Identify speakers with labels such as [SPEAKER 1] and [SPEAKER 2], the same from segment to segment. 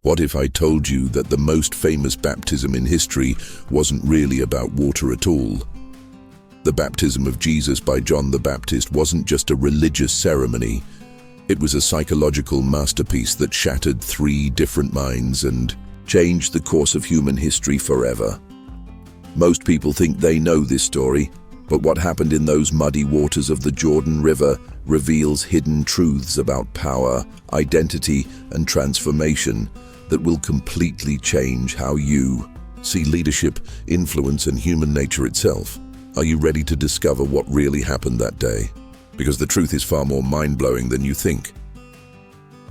[SPEAKER 1] What if I told you that the most famous baptism in history wasn't really about water at all? The baptism of Jesus by John the Baptist wasn't just a religious ceremony. It was a psychological masterpiece that shattered 3 different minds and changed the course of human history forever. Most people think they know this story, but what happened in those muddy waters of the Jordan River reveals hidden truths about power, identity, and transformation that will completely change how you see leadership, influence, and human nature itself. Are you ready to discover what really happened that day? Because the truth is far more mind-blowing than you think.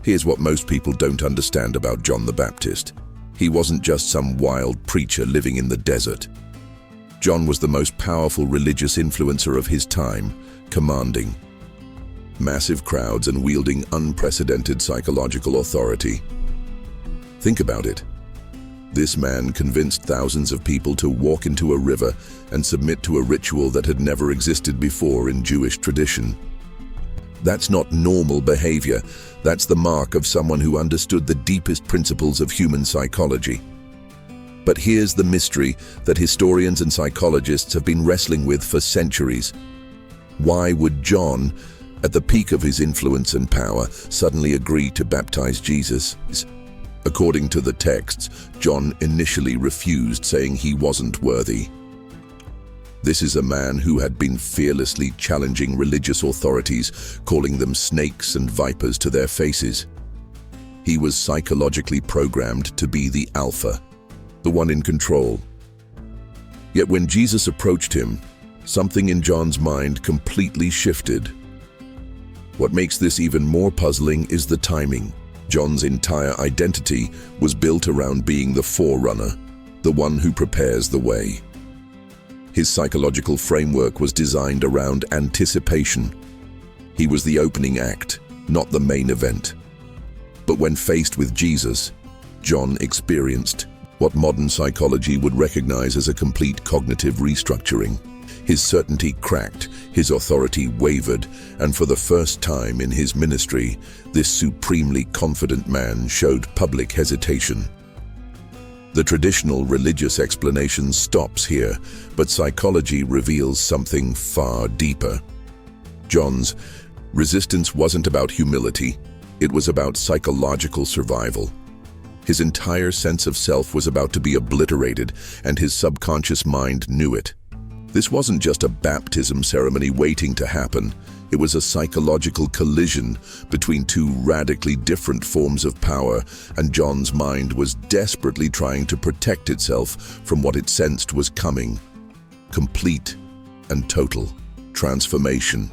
[SPEAKER 1] Here's what most people don't understand about John the Baptist. He wasn't just some wild preacher living in the desert. John was the most powerful religious influencer of his time, commanding massive crowds and wielding unprecedented psychological authority. Think about it. This man convinced thousands of people to walk into a river and submit to a ritual that had never existed before in Jewish tradition. That's not normal behavior. That's the mark of someone who understood the deepest principles of human psychology. But here's the mystery that historians and psychologists have been wrestling with for centuries. Why would John, at the peak of his influence and power, suddenly agree to baptize Jesus? According to the texts, John initially refused, saying he wasn't worthy. This is a man who had been fearlessly challenging religious authorities, calling them snakes and vipers to their faces. He was psychologically programmed to be the alpha, the one in control. Yet when Jesus approached him, something in John's mind completely shifted. What makes this even more puzzling is the timing. John's entire identity was built around being the forerunner, the one who prepares the way. His psychological framework was designed around anticipation. He was the opening act, not the main event. But when faced with Jesus, John experienced what modern psychology would recognize as a complete cognitive restructuring. His certainty cracked, his authority wavered, and for the first time in his ministry, this supremely confident man showed public hesitation. The traditional religious explanation stops here, but psychology reveals something far deeper. John's resistance wasn't about humility, it was about psychological survival. His entire sense of self was about to be obliterated, and his subconscious mind knew it. This wasn't just a baptism ceremony waiting to happen. It was a psychological collision between 2 radically different forms of power, and John's mind was desperately trying to protect itself from what it sensed was coming. Complete and total transformation.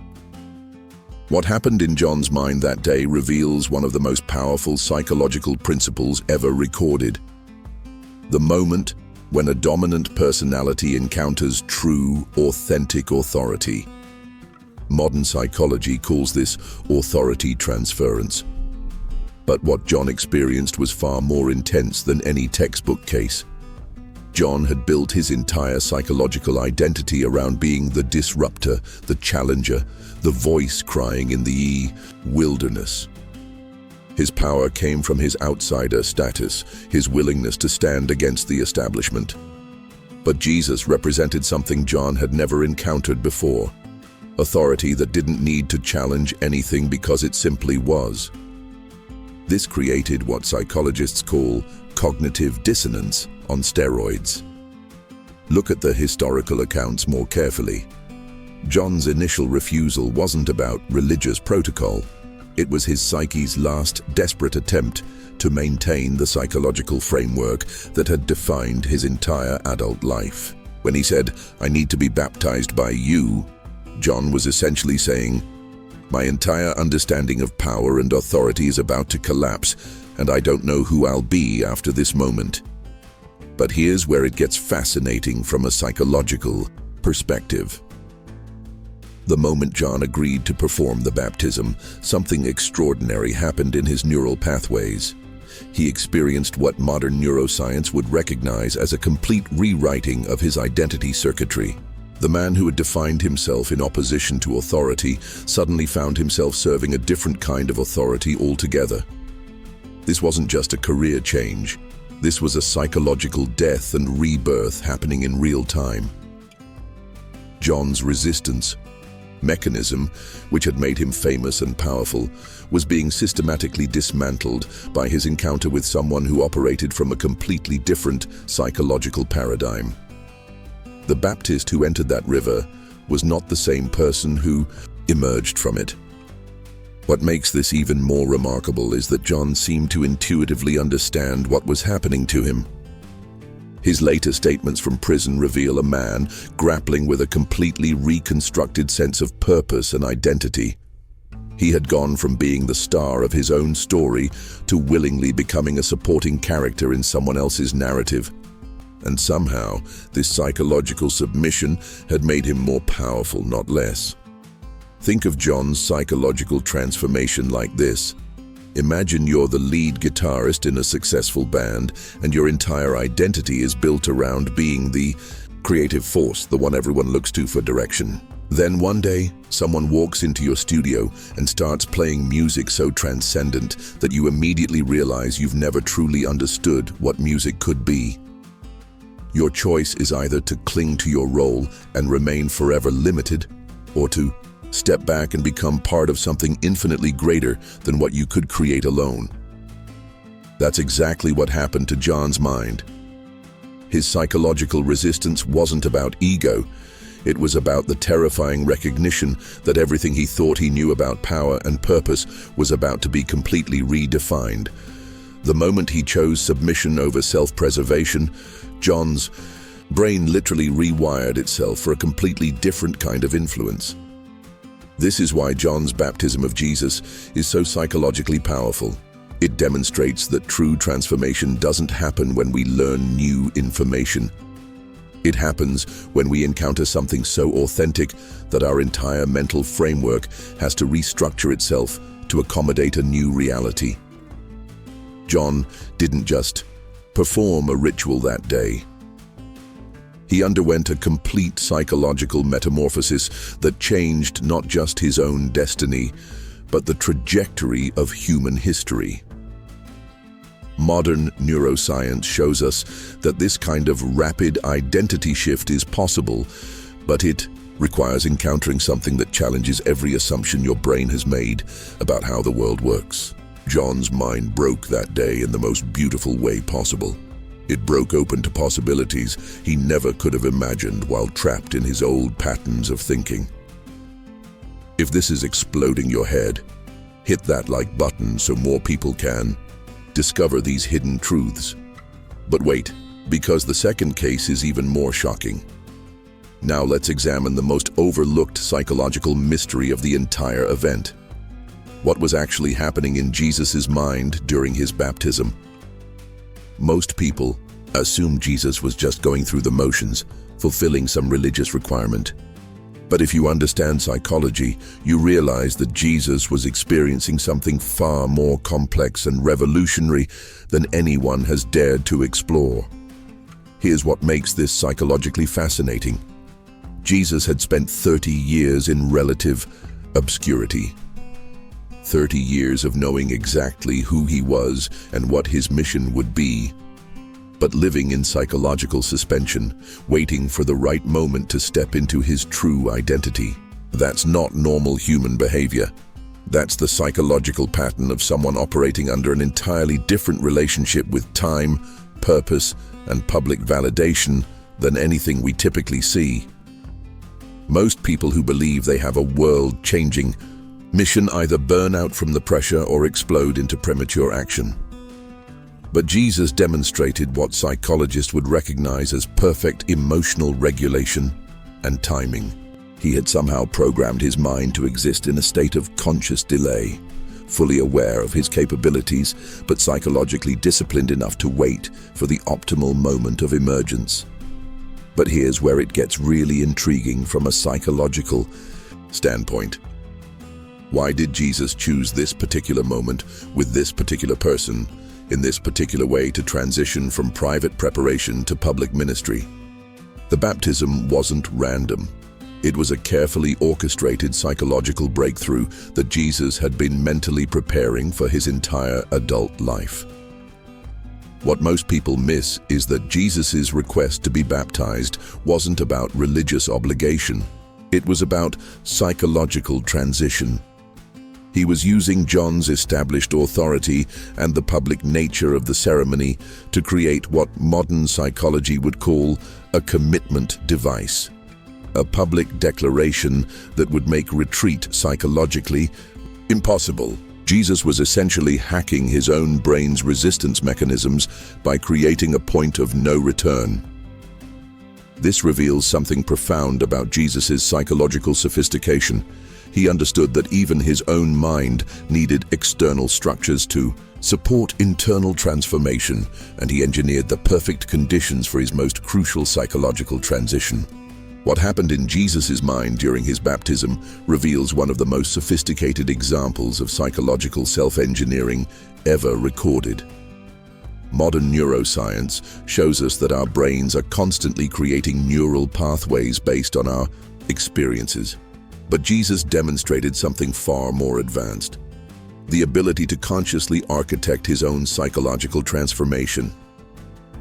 [SPEAKER 1] What happened in John's mind that day reveals one of the most powerful psychological principles ever recorded. The moment when a dominant personality encounters true, authentic authority. Modern psychology calls this authority transference. But what John experienced was far more intense than any textbook case. John had built his entire psychological identity around being the disruptor, the challenger, the voice crying in the wilderness. His power came from his outsider status, his willingness to stand against the establishment. But Jesus represented something John had never encountered before. Authority that didn't need to challenge anything because it simply was. This created what psychologists call cognitive dissonance on steroids. Look at the historical accounts more carefully. John's initial refusal wasn't about religious protocol. It was his psyche's last desperate attempt to maintain the psychological framework that had defined his entire adult life. When he said, "I need to be baptized by you," John was essentially saying, "My entire understanding of power and authority is about to collapse, and I don't know who I'll be after this moment." But here's where it gets fascinating from a psychological perspective. The moment John agreed to perform the baptism, something extraordinary happened in his neural pathways. He experienced what modern neuroscience would recognize as a complete rewriting of his identity circuitry. The man who had defined himself in opposition to authority suddenly found himself serving a different kind of authority altogether. This wasn't just a career change. This was a psychological death and rebirth happening in real time. John's resistance mechanism, which had made him famous and powerful, was being systematically dismantled by his encounter with someone who operated from a completely different psychological paradigm. The Baptist who entered that river was not the same person who emerged from it. What makes this even more remarkable is that John seemed to intuitively understand what was happening to him. His later statements from prison reveal a man grappling with a completely reconstructed sense of purpose and identity. He had gone from being the star of his own story to willingly becoming a supporting character in someone else's narrative. And somehow, this psychological submission had made him more powerful, not less. Think of John's psychological transformation like this. Imagine you're the lead guitarist in a successful band, and your entire identity is built around being the creative force, the one everyone looks to for direction. Then one day, someone walks into your studio and starts playing music so transcendent that you immediately realize you've never truly understood what music could be. Your choice is either to cling to your role and remain forever limited, or to step back and become part of something infinitely greater than what you could create alone. That's exactly what happened to John's mind. His psychological resistance wasn't about ego. It was about the terrifying recognition that everything he thought he knew about power and purpose was about to be completely redefined. The moment he chose submission over self-preservation, John's brain literally rewired itself for a completely different kind of influence. This is why John's baptism of Jesus is so psychologically powerful. It demonstrates that true transformation doesn't happen when we learn new information. It happens when we encounter something so authentic that our entire mental framework has to restructure itself to accommodate a new reality. John didn't just perform a ritual that day. He underwent a complete psychological metamorphosis that changed not just his own destiny, but the trajectory of human history. Modern neuroscience shows us that this kind of rapid identity shift is possible, but it requires encountering something that challenges every assumption your brain has made about how the world works. John's mind broke that day in the most beautiful way possible. It broke open to possibilities he never could have imagined while trapped in his old patterns of thinking. If this is exploding your head, hit that like button so more people can discover these hidden truths. But wait, because the second case is even more shocking. Now let's examine the most overlooked psychological mystery of the entire event. What was actually happening in Jesus' mind during his baptism? Most people assume Jesus was just going through the motions, fulfilling some religious requirement. But if you understand psychology, you realize that Jesus was experiencing something far more complex and revolutionary than anyone has dared to explore. Here's what makes this psychologically fascinating. Jesus had spent 30 years in relative obscurity. 30 years of knowing exactly who he was and what his mission would be, but living in psychological suspension, waiting for the right moment to step into his true identity. That's not normal human behavior. That's the psychological pattern of someone operating under an entirely different relationship with time, purpose, and public validation than anything we typically see. Most people who believe they have a world-changing mission either burn out from the pressure or explode into premature action. But Jesus demonstrated what psychologists would recognize as perfect emotional regulation and timing. He had somehow programmed his mind to exist in a state of conscious delay, fully aware of his capabilities, but psychologically disciplined enough to wait for the optimal moment of emergence. But here's where it gets really intriguing from a psychological standpoint. Why did Jesus choose this particular moment with this particular person in this particular way to transition from private preparation to public ministry? The baptism wasn't random. It was a carefully orchestrated psychological breakthrough that Jesus had been mentally preparing for his entire adult life. What most people miss is that Jesus' request to be baptized wasn't about religious obligation. It was about psychological transition. He was using John's established authority and the public nature of the ceremony to create what modern psychology would call a commitment device, a public declaration that would make retreat psychologically impossible. Jesus was essentially hacking his own brain's resistance mechanisms by creating a point of no return. This reveals something profound about Jesus' psychological sophistication. He understood that even his own mind needed external structures to support internal transformation, and he engineered the perfect conditions for his most crucial psychological transition. What happened in Jesus' mind during his baptism reveals one of the most sophisticated examples of psychological self-engineering ever recorded. Modern neuroscience shows us that our brains are constantly creating neural pathways based on our experiences. But Jesus demonstrated something far more advanced: the ability to consciously architect his own psychological transformation.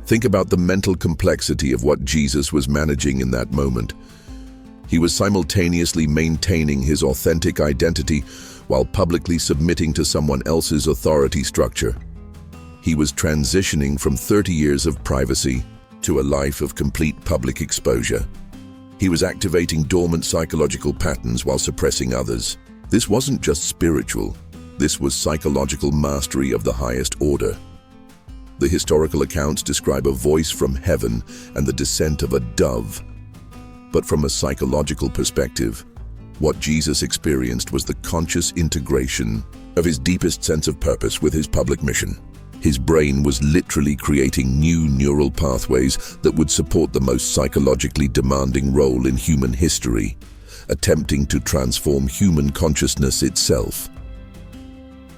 [SPEAKER 1] Think about the mental complexity of what Jesus was managing in that moment. He was simultaneously maintaining his authentic identity while publicly submitting to someone else's authority structure. He was transitioning from 30 years of privacy to a life of complete public exposure. He was activating dormant psychological patterns while suppressing others. This wasn't just spiritual. This was psychological mastery of the highest order. The historical accounts describe a voice from heaven and the descent of a dove. But from a psychological perspective, what Jesus experienced was the conscious integration of his deepest sense of purpose with his public mission. His brain was literally creating new neural pathways that would support the most psychologically demanding role in human history, attempting to transform human consciousness itself.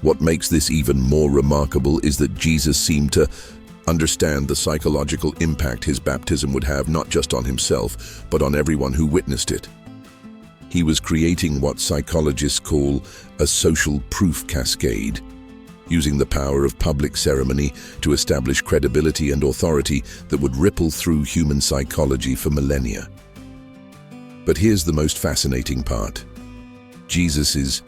[SPEAKER 1] What makes this even more remarkable is that Jesus seemed to understand the psychological impact his baptism would have not just on himself, but on everyone who witnessed it. He was creating what psychologists call a social proof cascade, using the power of public ceremony to establish credibility and authority that would ripple through human psychology for millennia. But here's the most fascinating part. Jesus'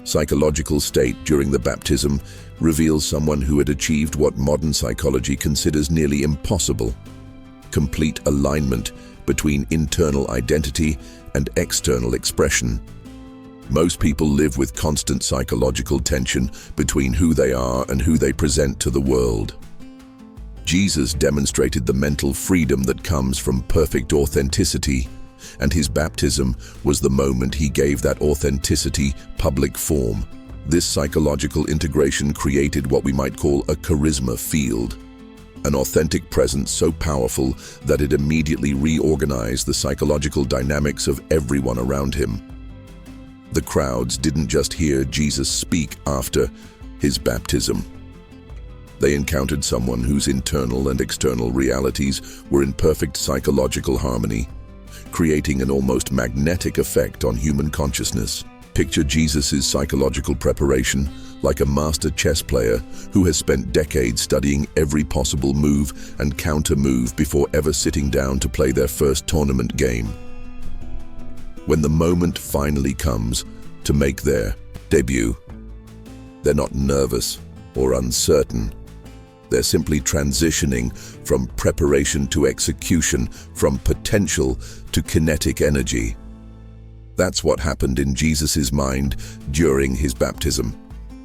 [SPEAKER 1] psychological state during the baptism reveals someone who had achieved what modern psychology considers nearly impossible: complete alignment between internal identity and external expression. Most people live with constant psychological tension between who they are and who they present to the world. Jesus demonstrated the mental freedom that comes from perfect authenticity, and his baptism was the moment he gave that authenticity public form. This psychological integration created what we might call a charisma field, an authentic presence so powerful that it immediately reorganized the psychological dynamics of everyone around him. The crowds didn't just hear Jesus speak after his baptism. They encountered someone whose internal and external realities were in perfect psychological harmony, creating an almost magnetic effect on human consciousness. Picture Jesus' psychological preparation like a master chess player who has spent decades studying every possible move and counter-move before ever sitting down to play their first tournament game. When the moment finally comes to make their debut, they're not nervous or uncertain. They're simply transitioning from preparation to execution, from potential to kinetic energy. That's what happened in Jesus' mind during his baptism.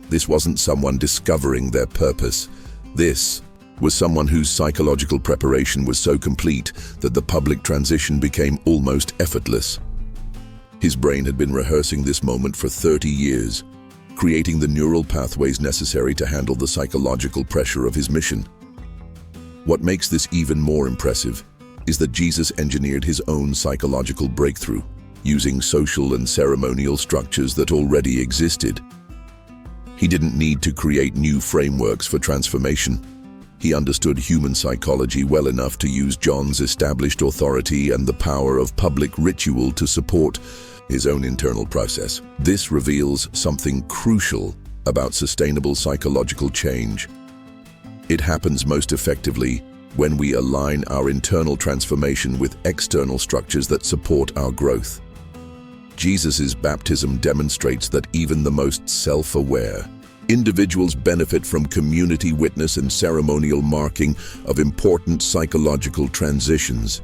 [SPEAKER 1] This wasn't someone discovering their purpose. This was someone whose psychological preparation was so complete that the public transition became almost effortless. His brain had been rehearsing this moment for 30 years, creating the neural pathways necessary to handle the psychological pressure of his mission. What makes this even more impressive is that Jesus engineered his own psychological breakthrough, using social and ceremonial structures that already existed. He didn't need to create new frameworks for transformation. He understood human psychology well enough to use John's established authority and the power of public ritual to support his own internal process. This reveals something crucial about sustainable psychological change. It happens most effectively when we align our internal transformation with external structures that support our growth. Jesus' baptism demonstrates that even the most self-aware individuals benefit from community witness and ceremonial marking of important psychological transitions.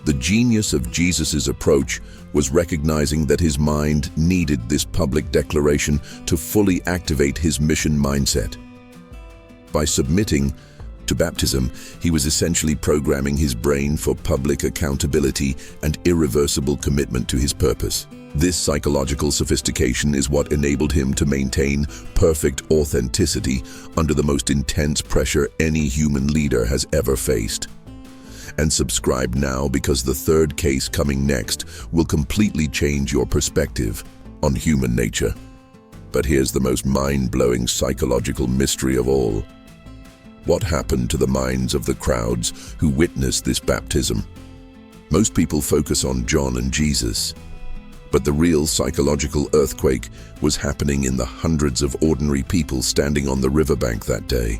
[SPEAKER 1] The genius of Jesus' approach was recognizing that his mind needed this public declaration to fully activate his mission mindset. By submitting to baptism, he was essentially programming his brain for public accountability and irreversible commitment to his purpose. This psychological sophistication is what enabled him to maintain perfect authenticity under the most intense pressure any human leader has ever faced. And subscribe now, because the third case coming next will completely change your perspective on human nature. But here's the most mind-blowing psychological mystery of all. What happened to the minds of the crowds who witnessed this baptism? Most people focus on John and Jesus, but the real psychological earthquake was happening in the hundreds of ordinary people standing on the riverbank that day.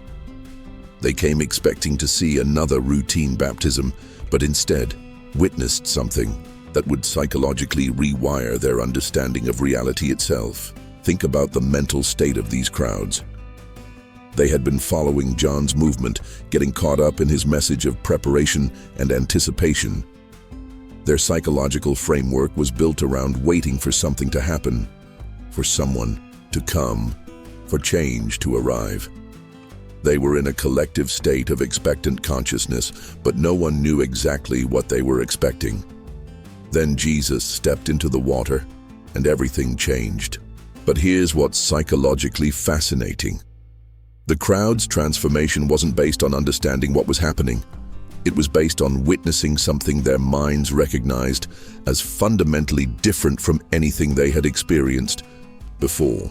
[SPEAKER 1] They came expecting to see another routine baptism, but instead witnessed something that would psychologically rewire their understanding of reality itself. Think about the mental state of these crowds. They had been following John's movement, getting caught up in his message of preparation and anticipation. Their psychological framework was built around waiting for something to happen, for someone to come, for change to arrive. They were in a collective state of expectant consciousness, but no one knew exactly what they were expecting. Then Jesus stepped into the water, and everything changed. But here's what's psychologically fascinating. The crowd's transformation wasn't based on understanding what was happening. It was based on witnessing something their minds recognized as fundamentally different from anything they had experienced before.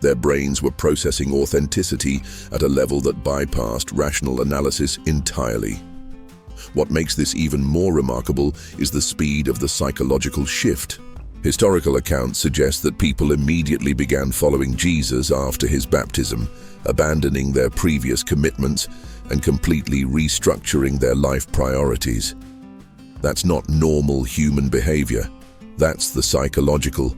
[SPEAKER 1] Their brains were processing authenticity at a level that bypassed rational analysis entirely. What makes this even more remarkable is the speed of the psychological shift. Historical accounts suggest that people immediately began following Jesus after his baptism, abandoning their previous commitments and completely restructuring their life priorities. That's not normal human behavior. That's the psychological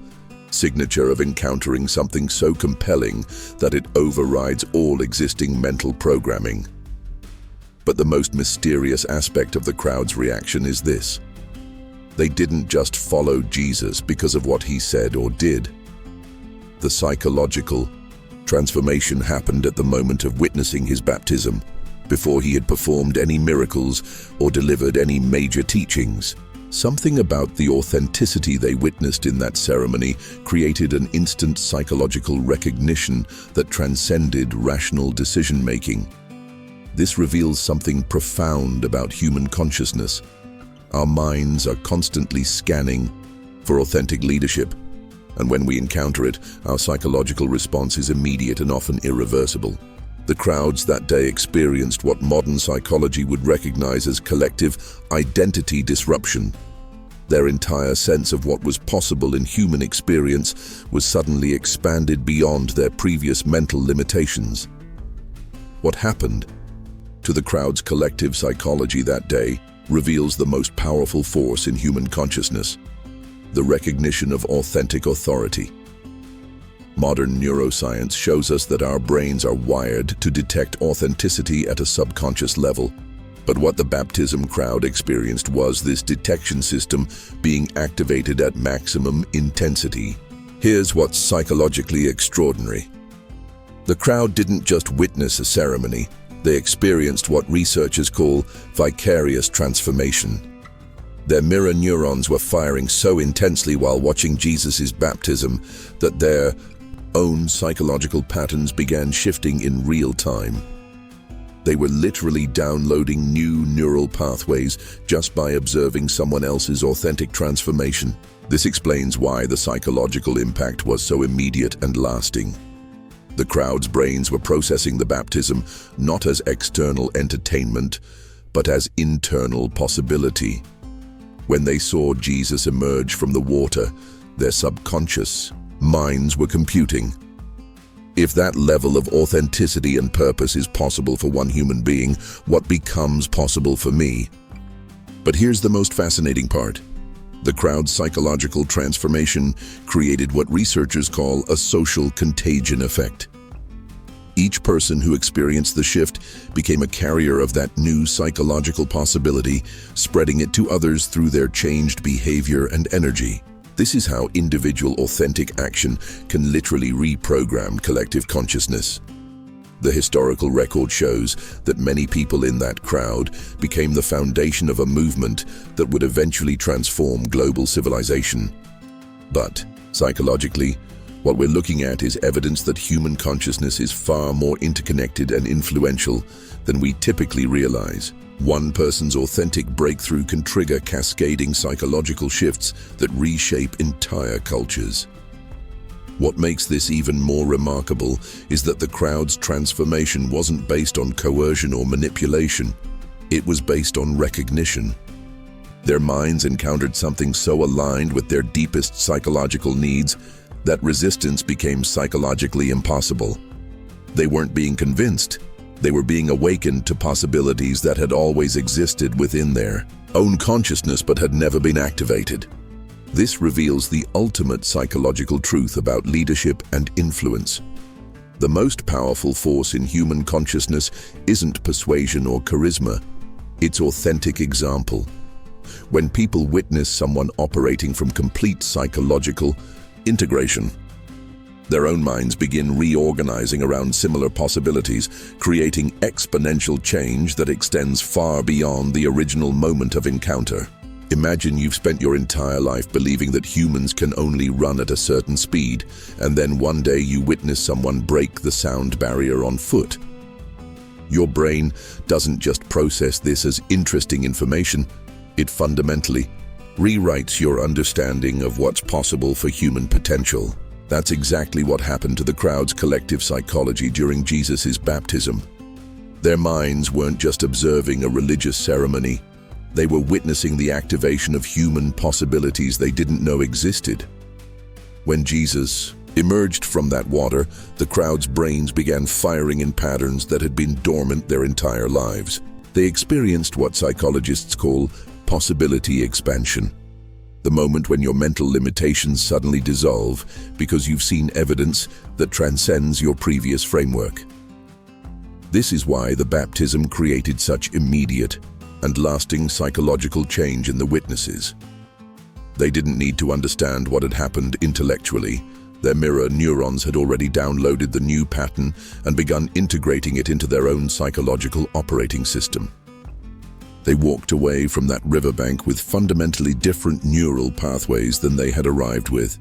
[SPEAKER 1] signature of encountering something so compelling that it overrides all existing mental programming. But the most mysterious aspect of the crowd's reaction is this. They didn't just follow Jesus because of what he said or did. The psychological transformation happened at the moment of witnessing his baptism, before he had performed any miracles or delivered any major teachings. Something about the authenticity they witnessed in that ceremony created an instant psychological recognition that transcended rational decision-making. This reveals something profound about human consciousness. Our minds are constantly scanning for authentic leadership, and when we encounter it, our psychological response is immediate and often irreversible. The crowds that day experienced what modern psychology would recognize as collective identity disruption. Their entire sense of what was possible in human experience was suddenly expanded beyond their previous mental limitations. What happened to the crowd's collective psychology that day reveals the most powerful force in human consciousness: the recognition of authentic authority. Modern neuroscience shows us that our brains are wired to detect authenticity at a subconscious level. But what the baptism crowd experienced was this detection system being activated at maximum intensity. Here's what's psychologically extraordinary. The crowd didn't just witness a ceremony, they experienced what researchers call vicarious transformation. Their mirror neurons were firing so intensely while watching Jesus' baptism that their own psychological patterns began shifting in real time. They were literally downloading new neural pathways just by observing someone else's authentic transformation. This explains why the psychological impact was so immediate and lasting. The crowd's brains were processing the baptism not as external entertainment, but as internal possibility. When they saw Jesus emerge from the water, their subconscious minds were computing. If that level of authenticity and purpose is possible for one human being, what becomes possible for me? But here's the most fascinating part. The crowd's psychological transformation created what researchers call a social contagion effect. Each person who experienced the shift became a carrier of that new psychological possibility, spreading it to others through their changed behavior and energy. This is how individual authentic action can literally reprogram collective consciousness. The historical record shows that many people in that crowd became the foundation of a movement that would eventually transform global civilization. But, psychologically, what we're looking at is evidence that human consciousness is far more interconnected and influential than we typically realize. One person's authentic breakthrough can trigger cascading psychological shifts that reshape entire cultures. What makes this even more remarkable is that the crowd's transformation wasn't based on coercion or manipulation. It was based on recognition. Their minds encountered something so aligned with their deepest psychological needs that resistance became psychologically impossible. They weren't being convinced. They were being awakened to possibilities that had always existed within their own consciousness but had never been activated. This reveals the ultimate psychological truth about leadership and influence. The most powerful force in human consciousness isn't persuasion or charisma, it's authentic example. When people witness someone operating from complete psychological integration, their own minds begin reorganizing around similar possibilities, creating exponential change that extends far beyond the original moment of encounter. Imagine you've spent your entire life believing that humans can only run at a certain speed, and then one day you witness someone break the sound barrier on foot. Your brain doesn't just process this as interesting information, it fundamentally rewrites your understanding of what's possible for human potential. That's exactly what happened to the crowd's collective psychology during Jesus' baptism. Their minds weren't just observing a religious ceremony, they were witnessing the activation of human possibilities they didn't know existed. When Jesus emerged from that water, the crowd's brains began firing in patterns that had been dormant their entire lives. They experienced what psychologists call possibility expansion. The moment when your mental limitations suddenly dissolve because you've seen evidence that transcends your previous framework. This is why the baptism created such immediate and lasting psychological change in the witnesses. They didn't need to understand what had happened intellectually. Their mirror neurons had already downloaded the new pattern and begun integrating it into their own psychological operating system. They walked away from that riverbank with fundamentally different neural pathways than they had arrived with.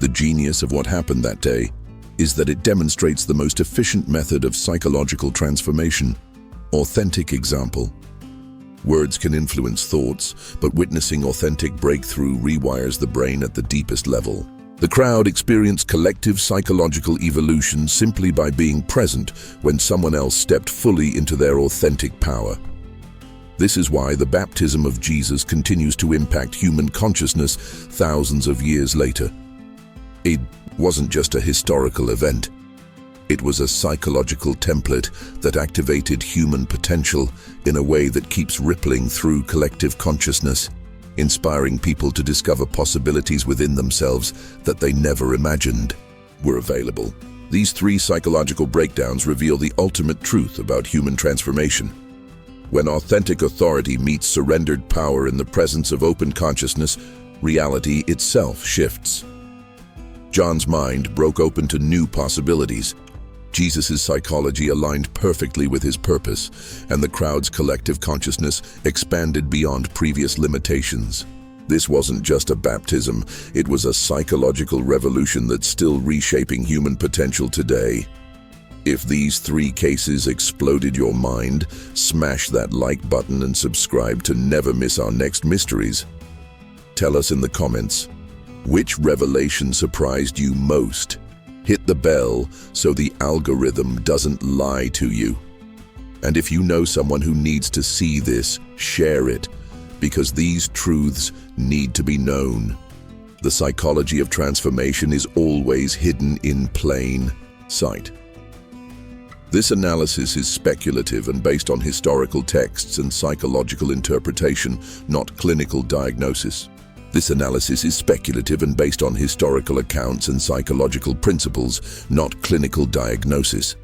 [SPEAKER 1] The genius of what happened that day is that it demonstrates the most efficient method of psychological transformation: authentic example. Words can influence thoughts, but witnessing authentic breakthrough rewires the brain at the deepest level. The crowd experienced collective psychological evolution simply by being present when someone else stepped fully into their authentic power. This is why the baptism of Jesus continues to impact human consciousness thousands of years later. It wasn't just a historical event. It was a psychological template that activated human potential in a way that keeps rippling through collective consciousness, inspiring people to discover possibilities within themselves that they never imagined were available. These three psychological breakdowns reveal the ultimate truth about human transformation. When authentic authority meets surrendered power in the presence of open consciousness, reality itself shifts. John's mind broke open to new possibilities. Jesus' psychology aligned perfectly with his purpose, and the crowd's collective consciousness expanded beyond previous limitations. This wasn't just a baptism, it was a psychological revolution that's still reshaping human potential today. If these three cases exploded your mind, smash that like button and subscribe to never miss our next mysteries. Tell us in the comments, which revelation surprised you most? Hit the bell so the algorithm doesn't lie to you. And if you know someone who needs to see this, share it, because these truths need to be known. The psychology of transformation is always hidden in plain sight. This analysis is speculative and based on historical texts and psychological interpretation, not clinical diagnosis. This analysis is speculative and based on historical accounts and psychological principles, not clinical diagnosis.